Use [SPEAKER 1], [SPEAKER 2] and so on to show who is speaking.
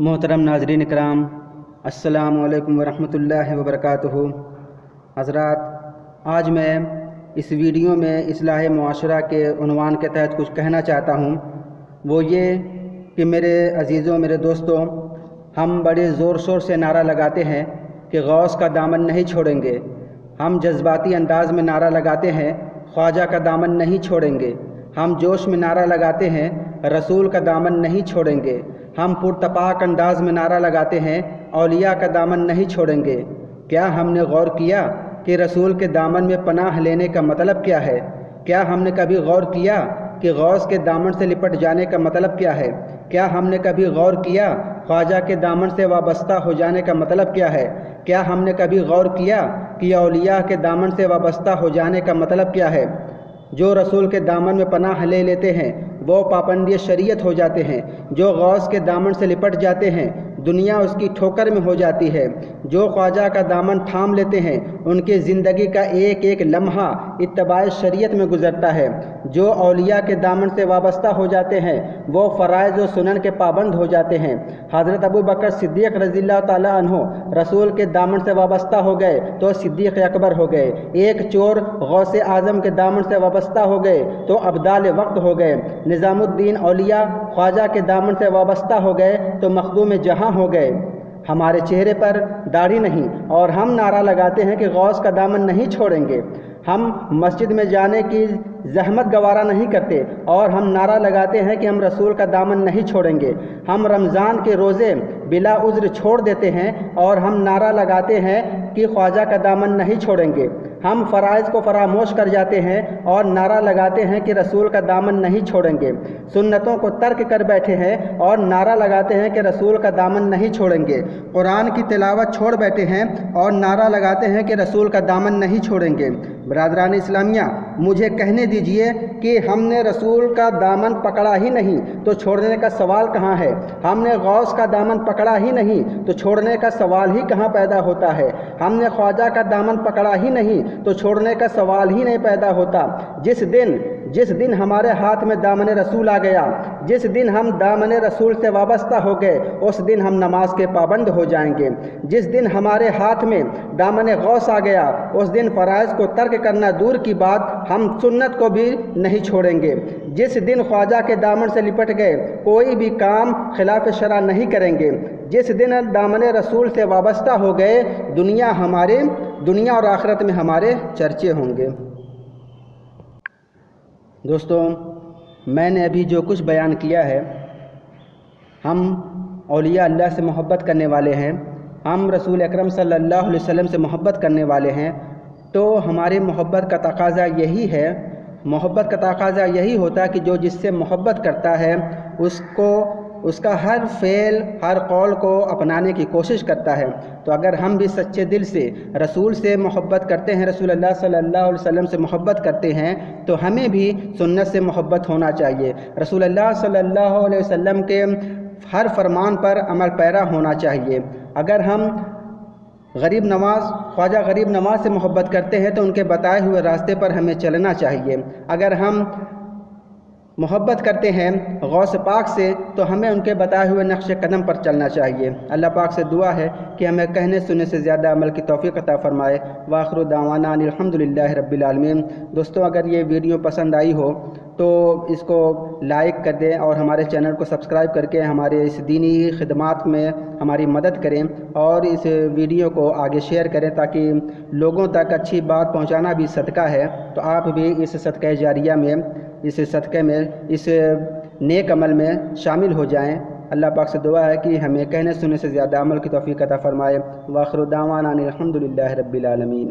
[SPEAKER 1] محترم ناظرین کرام، السلام علیکم ورحمۃ اللہ وبرکاتہ۔ حضرات، آج میں اس ویڈیو میں اصلاح معاشرہ کے عنوان کے تحت کچھ کہنا چاہتا ہوں۔ وہ یہ کہ میرے عزیزوں، میرے دوستوں، ہم بڑے زور شور سے نعرہ لگاتے ہیں کہ غوث کا دامن نہیں چھوڑیں گے۔ ہم جذباتی انداز میں نعرہ لگاتے ہیں خواجہ کا دامن نہیں چھوڑیں گے۔ ہم جوش میں نعرہ لگاتے ہیں رسول کا دامن نہیں چھوڑیں گے۔ ہم پرتپاک انداز میں نعرہ لگاتے ہیں اولیاء کا دامن نہیں چھوڑیں گے۔ کیا ہم نے غور کیا کہ رسول کے دامن میں پناہ لینے کا مطلب کیا ہے؟ کیا ہم نے کبھی غور کیا کہ غوث کے دامن سے لپٹ جانے کا مطلب کیا ہے؟ کیا ہم نے کبھی غور کیا خواجہ کے دامن سے وابستہ ہو جانے کا مطلب کیا ہے؟ کیا ہم نے کبھی غور کیا کہ اولیاء کے دامن سے وابستہ ہو جانے کا مطلب کیا ہے؟ جو رسول کے دامن میں پناہ لے لیتے ہیں وہ پابندی شریعت ہو جاتے ہیں۔ جو غوث کے دامن سے لپٹ جاتے ہیں دنیا اس کی ٹھوکر میں ہو جاتی ہے۔ جو خواجہ کا دامن تھام لیتے ہیں ان کی زندگی کا ایک ایک لمحہ اتباع شریعت میں گزرتا ہے۔ جو اولیاء کے دامن سے وابستہ ہو جاتے ہیں وہ فرائض و سنن کے پابند ہو جاتے ہیں۔ حضرت ابو بکر صدیق رضی اللہ تعالیٰ عنہ رسول کے دامن سے وابستہ ہو گئے تو صدیق اکبر ہو گئے۔ ایک چور غوث اعظم کے دامن سے وابستہ ہو گئے تو ابدال وقت ہو گئے۔ نظام الدین اولیاء خواجہ کے دامن سے وابستہ ہو گئے تو مخدوم جہاں ہو گئے۔ ہمارے چہرے پر داڑھی نہیں اور ہم نعرہ لگاتے ہیں کہ غوث کا دامن نہیں چھوڑیں گے۔ ہم مسجد میں جانے کی زحمت گوارا نہیں کرتے اور ہم نعرہ لگاتے ہیں کہ ہم رسول کا دامن نہیں چھوڑیں گے۔ ہم رمضان کے روزے بلا عذر چھوڑ دیتے ہیں اور ہم نعرہ لگاتے ہیں کہ خواجہ کا دامن نہیں چھوڑیں گے۔ ہم فرائض کو فراموش کر جاتے ہیں اور نعرہ لگاتے ہیں کہ رسول کا دامن نہیں چھوڑیں گے۔ سنتوں کو ترک کر بیٹھے ہیں اور نعرہ لگاتے ہیں کہ رسول کا دامن نہیں چھوڑیں گے۔ قرآن کی تلاوت چھوڑ بیٹھے ہیں اور نعرہ لگاتے ہیں کہ رسول کا دامن نہیں چھوڑیں گے۔ برادران اسلامیہ، مجھے کہنے دیجئے کہ ہم نے رسول کا دامن پکڑا ہی نہیں تو چھوڑنے کا سوال کہاں ہے؟ ہم نے غوث کا دامن پکڑا ہی نہیں تو چھوڑنے کا سوال ہی کہاں پیدا ہوتا ہے؟ ہم نے خواجہ کا دامن پکڑا ہی نہیں تو چھوڑنے کا سوال ہی نہیں پیدا ہوتا۔ جس دن ہمارے ہاتھ میں دامن رسول آ گیا، جس دن ہم دامن رسول سے وابستہ ہو گئے، اس دن ہم نماز کے پابند ہو جائیں گے۔ جس دن ہمارے ہاتھ میں دامن غوث آ گیا اس دن فرائض کو ترک کرنا دور کی بات، ہم سنت کو بھی نہیں چھوڑیں گے۔ جس دن خواجہ کے دامن سے لپٹ گئے کوئی بھی کام خلاف شرع نہیں کریں گے۔ جس دن دامن رسول سے وابستہ ہو گئے دنیا اور آخرت میں ہمارے چرچے ہوں گے۔ دوستوں، میں نے ابھی جو کچھ بیان کیا ہے، ہم اولیاء اللہ سے محبت کرنے والے ہیں، ہم رسول اکرم صلی اللہ علیہ وسلم سے محبت کرنے والے ہیں، تو ہماری محبت کا تقاضا یہی ہے، محبت کا تقاضا یہی ہوتا ہے کہ جو جس سے محبت کرتا ہے اس کا ہر فعل ہر قول کو اپنانے کی کوشش کرتا ہے۔ تو اگر ہم بھی سچے دل سے رسول سے محبت کرتے ہیں، رسول اللہ صلی اللہ علیہ وسلم سے محبت کرتے ہیں، تو ہمیں بھی سنت سے محبت ہونا چاہیے۔ رسول اللہ صلی اللہ علیہ وسلم کے ہر فرمان پر عمل پیرا ہونا چاہیے۔ اگر ہم خواجہ غریب نواز سے محبت کرتے ہیں تو ان کے بتائے ہوئے راستے پر ہمیں چلنا چاہیے۔ اگر ہم محبت کرتے ہیں غوث پاک سے تو ہمیں ان کے بتائے ہوئے نقش قدم پر چلنا چاہیے۔ اللہ پاک سے دعا ہے کہ ہمیں کہنے سننے سے زیادہ عمل کی توفیق عطا فرمائے۔ وآخر دعوانا ان الحمدللہ رب العالمین۔ دوستوں، اگر یہ ویڈیو پسند آئی ہو تو اس کو لائک کر دیں اور ہمارے چینل کو سبسکرائب کر کے ہمارے اس دینی خدمات میں ہماری مدد کریں، اور اس ویڈیو کو آگے شیئر کریں تاکہ لوگوں تک اچھی بات پہنچانا بھی صدقہ ہے۔ تو آپ بھی اس صدقہ جاریہ میں، اس صدقے میں، اس نیک عمل میں شامل ہو جائیں۔ اللہ پاک سے دعا ہے کہ ہمیں کہنے سننے سے زیادہ عمل کی توفیق عطا فرمائے۔ وآخر دعوانا ان الحمدللہ رب العالمین۔